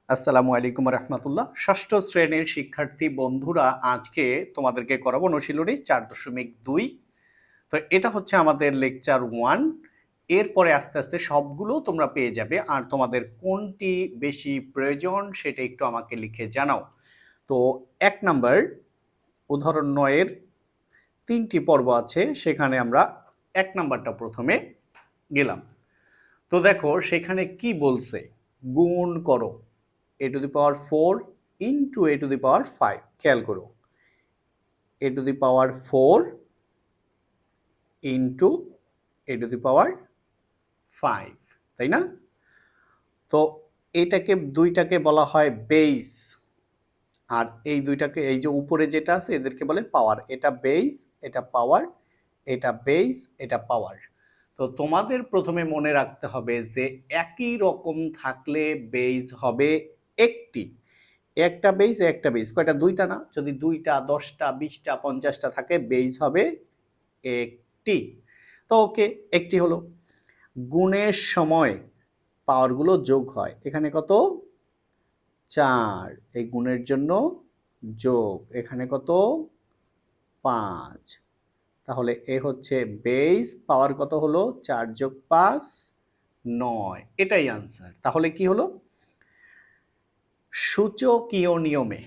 আসসালামু আলাইকুম রহমতুল্লাহ। ষষ্ঠ শ্রেণীর শিক্ষার্থী বন্ধুরা, আজকে তোমাদেরকে করাবো অনুশীলনী 4.2। তো এটা হচ্ছে আমাদের লেকচার 1। এরপরে আস্তে আস্তে সবগুলো তোমরা পেয়ে যাবে, আর তোমাদের কোনটি বেশি প্রয়োজন সেটা একটু আমাকে লিখে জানাও। তো 1 নাম্বার উদাহরণ 9-এর 3টি পর্ব আছে, সেখানে আমরা 1 নাম্বারটা প্রথমে গেলাম। তো দেখো সেখানে কি বলছে, গুণ করো a to the power 4 into a to the power 5। খেয়াল করো, a to the power 4 into a to the power 5, তাই না? তো দুইটাকে বলা হয় বেস, আর এই দুইটাকে, এই যে উপরে যেটা আছে এদেরকে বলে পাওয়ার। এটা বেস, এটা পাওয়ার, এটা বেস, এটা পাওয়ার। তো তোমাদের প্রথমে মনে রাখতে হবে যে একই রকম থাকলে বেস হবে একটি। একটা বেস একটা বেস, কয়টা? দুইটা না? যদি 2টা 10টা 20টা 50টা থাকে, বেস হবে একটি। তো ওকে, একটি হলো। গুণের সময় পাওয়ারগুলো যোগ হয়। এখানে কত? 4। এই গুণের জন্য যোগ। এখানে কত? 5। তাহলে এ হচ্ছে বেস। পাওয়ার কত হলো? 4 যোগ 5 9। এটাই আনসার। তাহলে কি হলো? সূচকীয় নিয়মে,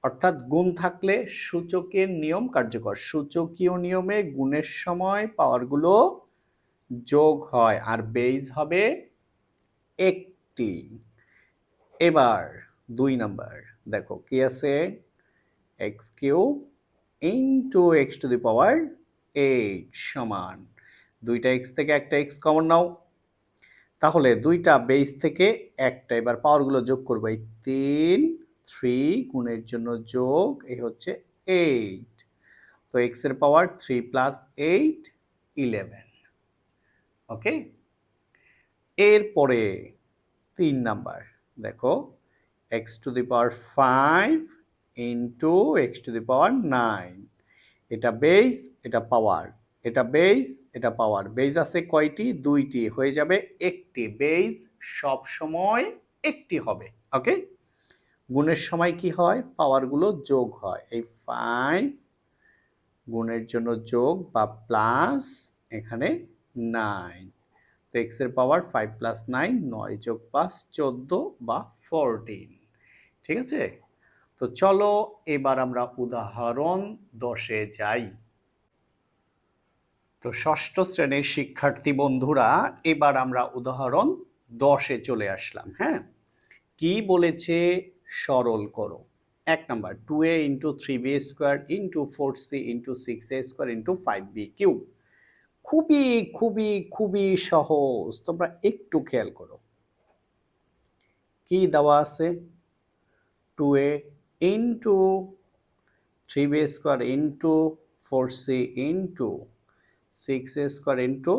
অর্থাৎ গুণ থাকলে সূচকের নিয়ম কার্যকর। সূচকীয় নিয়মে গুণের সময় পাওয়ারগুলো যোগ হয়, আর বেস হবে একটি। এবার 2 নাম্বার দেখো কি আছে, x cube into x to the power 8 সমান, দুইটা এক্স থেকে একটা এক্স কমন নাও। তাহলে দুইটা বেস থেকে একটা, এবার পাওয়ারগুলো যোগ করবো। এই 3 গুণের জন্য যোগ, এই হচ্ছে 8। তো এক্স এর পাওয়ার 3 প্লাস 8 11। ওকে, এরপরে 3 নাম্বার দেখো, x to the power 5 into x to the power 9। এটা বেস, এটা পাওয়ার, এটা বেস, এটা পাওয়ার। বেস আছে কয়টি? দুইটি, হয়ে যাবে একটি। বেস সব সময় একটি হবে। ওকে, গুণের সময় কি হয়? পাওয়ারগুলো যোগ হয়। এই 5 গুণের জন্য যোগ বা প্লাস, এখানে 9। তো এক্স এর পাওয়ার 5 প্লাস 9, 9 যোগ 5 14 বা 14। ঠিক আছে? তো চলো এবার আমরা উদাহরণ 10-এ যাই। তো ষষ্ঠ শ্রেণীর শিক্ষার্থী বন্ধুরা, এবার আমরা উদাহরণ 10-এ চলে আসলাম। হ্যাঁ, কি বলেছে? সরল করো। 1 number 2a into 3b square into 4c into 6a square into 5b cube. খুবই খুবই খুবই সহজ, তোমরা একটু খেয়াল করো কি দেওয়া আছে। 2a into 3b square into 4c into 6a square into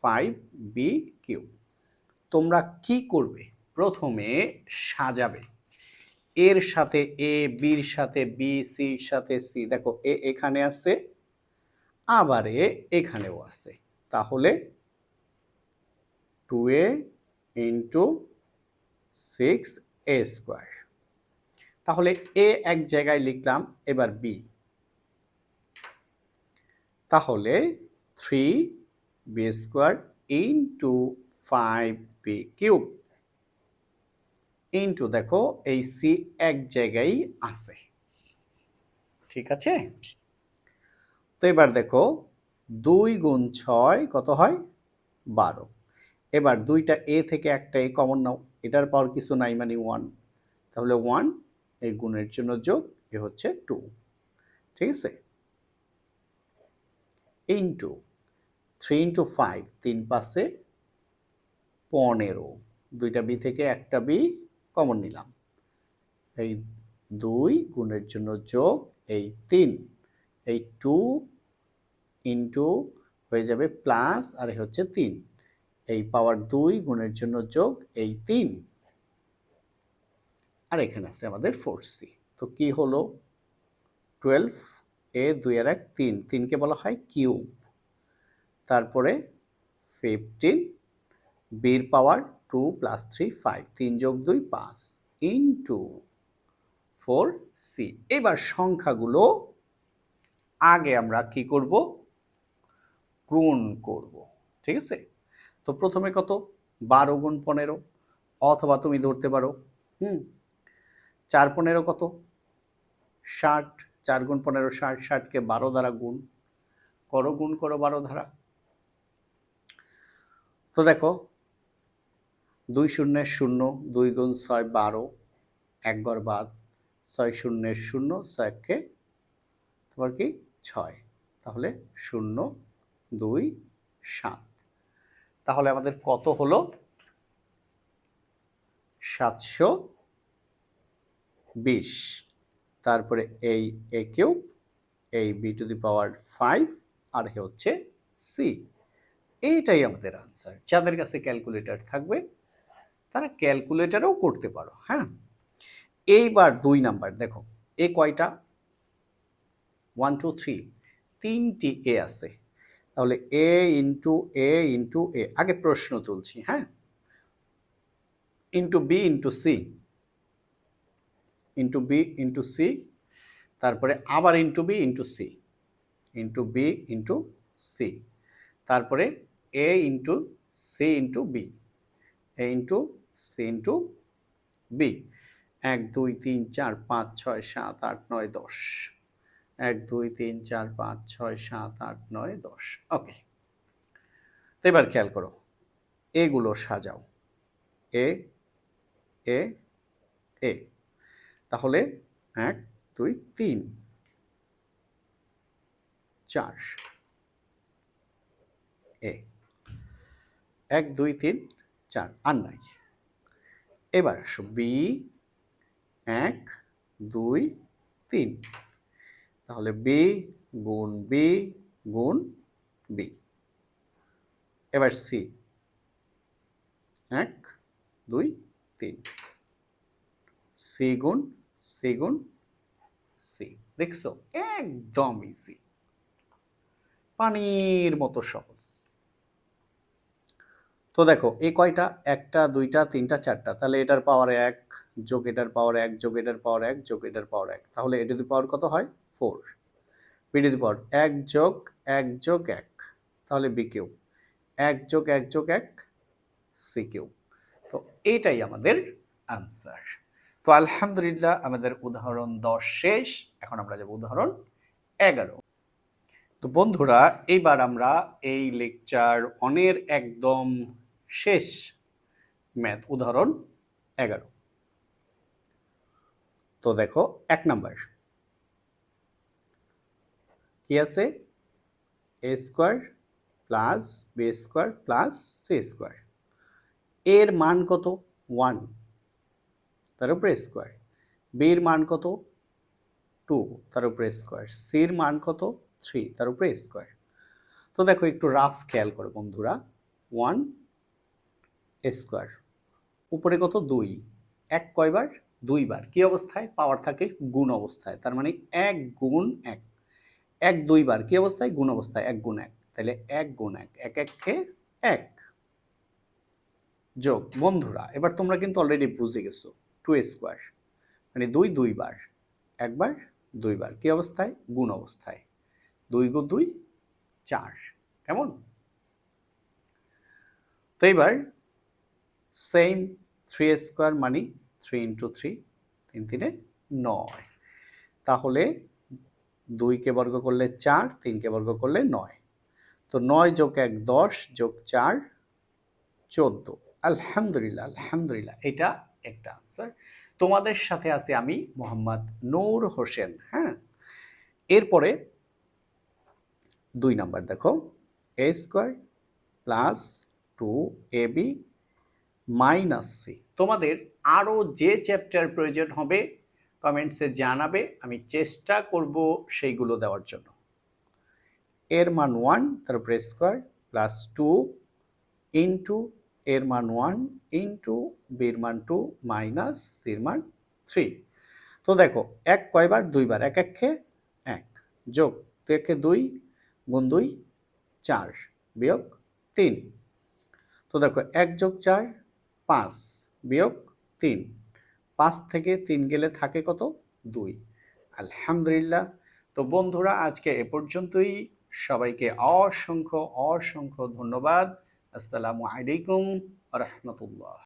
5b cube. তোমরা কি করবে? প্রথমে সাজাবে, এর সাথে এ, বির সাথে বি, সির সাথে সি। দেখো এ এখানে আছে, আবার এ এখানেও আছে। তাহলে 2a ইন্টু 6a স্কোয়ার। তাহলে এ এক জায়গায় লিখলাম, এবার বি। তাহলে 3b square into 5b cube into, দেখো এই সি এক জায়গায় আছে। ঠিক আছে? তো এবার দেখো 2 গুণ 6 কত হয়? 12। এবার দুইটা এ থেকে একটা এ কমন নাও, এটার পাওয়ার কিছু নাই মানে 1। তাহলে 1 এই গুণের জন্য যোগ, এ হচ্ছে 2। ঠিক আছে? ইন্টু 3 ইন্টু 5, 3 পাশে 15। দুইটা বি থেকে একটা বি কমন নিলাম, এই 2 গুণের জন্য যোগ, এই 3। এই 2 ইন্টু হয়ে যাবে প্লাস, আর হচ্ছে 3। এই পাওয়ার 2 গুণের জন্য যোগ, এই 3। আর এখানে আছে আমাদের 4c। তো কি হলো? 12 এ 2 আর 1 3, 3কে বলা হয় কিউব। তারপরে 15, বির পাওয়ার 2 প্লাস 3 5, 3 যোগ 2 5। Into 4c। এবার সংখ্যাগুলো আগে আমরা কি করব, গুণ করব, ঠিক আছে। তো প্রথমে কত, 12 গুণ 15, অথবা তুমি ধরতে পারো 4 15 কত, 60, 4 গুণ 15 60, 60কে 12 দ্বারা গুণ করো, 12 দ্বারা। তো দেখো 2 শূন্যের 0, 2 গুণ 6 12, 1 ঘর বাদ, 6 শূন্যের 0, 6 কে তোমার কি 6, তাহলে 0 2 7। তাহলে আমাদের কত হলো, 720। তারপরে এই a কিউব, এই b টু দি পাওয়ার 5, আর হচ্ছে c। এইটাই আমাদের আনসার। যাদের কাছে ক্যালকুলেটর থাকবে তারা ক্যালকুলেটরেও করতে পারো। হ্যাঁ, এইবার 2 নাম্বার দেখো, এ কয়টা, 1 2 3, 3টি এ আছে। তাহলে এ ইন্টু এ ইন্টু এ, আগে প্রশ্ন তুলছি, হ্যাঁ, into B into C, into B into C, তারপরে আবার into B into C, into B into C, তারপরে A into C into B, A into C into B. 1 2 3 4 5 6 7 8 9 10, 1 2 3 4 5 6 7 8 9 10। ওকে, তো এবার খেয়াল করো, এগুলো সাজাও, এ এ এ, তাহলে 1 2 3 4 এ, 1 2 3 4, আর নাই। এবার আসো বি, 1 2 3, তাহলে বি গুণ বি গুণ বি। এবার সি, 1 2 3, সি গুণ সি গুণ সি। দেখছো, একদম ইজি, পানির মতো সহজ। তো দেখো এই কয়টা, 1টা 2টা 3টা 4টা, তাহলে এটার পাওয়ার 1 যোগ এটার পাওয়ার 1 যোগ এটার পাওয়ার 1 যোগ এটার পাওয়ার 1, তাহলে এ টু দি পাওয়ার কত হয় 4। বি টু দি পাওয়ার 1 যোগ 1 যোগ 1, তাহলে বি কিউব, 1 যোগ 1 যোগ 1 সি কিউব। তো এইটাই আমাদের আনসার। তো আলহামদুলিল্লাহ আমাদের উদাহরণ 10 শেষ। এখন আমরা যাব উদাহরণ 11। তো বন্ধুরা, এইবার আমরা এই লেকচার অনের একদম শেষ ম্যাথ, উদাহরণ 11। তো দেখো 1 নাম্বার কি আছে, a square plus b square plus c square. এর মান কত 1, তার উপরে স্কোয়ার, বির মান কত 2, তার উপরে স্কোয়ার, সির মান কত 3, তার উপরে স্কোয়ার। তো দেখো একটু রাফ খেয়াল করো বন্ধুরা, 1 স্কোয়ার, উপরে কত 2, 1 কয়বার 2 বার, কি অবস্থায় পাওয়ার থাকে গুণ অবস্থায়, তার মানে 1 গুণ 1, 1 2 বার কি অবস্থায় গুণ অবস্থায়, 1 গুণ 1, তাহলে 1 গুণ 1, 1 1 কে 1, যোগ। বন্ধুরা এবার তোমরা কিন্তু অলরেডি বুঝে গেছো, 2 স্কোয়ার মানে 2 2 বার, 1 বার 2 বার কি অবস্থায় গুণ অবস্থায়, 2 গুণ 2 4, কেমন। তো এবার সেম 3 স্কোয়ার মানে 3 ইন্টু 3, 3 3 9, তাহলে 2 কে বর্গ করলে 4, 3 কে বর্গ করলে 9, তো 9 যোগ 1 10 যোগ 4 14। আলহামদুলিল্লাহ আলহামদুলিল্লাহ, এটা একটা আনসার। তোমাদের সাথে আছি আমি মোহাম্মদ নূর হোসেন। হ্যাঁ, এরপরে 2 নাম্বার দেখো, a square plus 2ab minus c. তোমাদের আরও যে চ্যাপ্টার প্রয়োজন হবে কমেন্টসে জানাবে, আমি চেষ্টা করব সেইগুলো দেওয়ার জন্য। এর মান 1, তার উপরে স্কোয়ার প্লাস 2 ইন্টু এর মান 1 ইন্টু বির মান 2 মাইনাস সির মান 3। তো দেখো 1 কয়বার 2 বার, 1 1 কে 1, যোগ 2 1 কে 2 গুণ 2 4, বিয়োগ 3। তো দেখো 1 যোগ 4 5, বিয়োগ 3, 5 থেকে 3 গেলে থাকে কত? 2। আলহামদুলিল্লাহ। তো বন্ধুরা আজকে এ পর্যন্তই। সবাইকে অসংখ্য অসংখ্য ধন্যবাদ। আসসালামু আলাইকুম ওয়া রাহমাতুল্লাহ।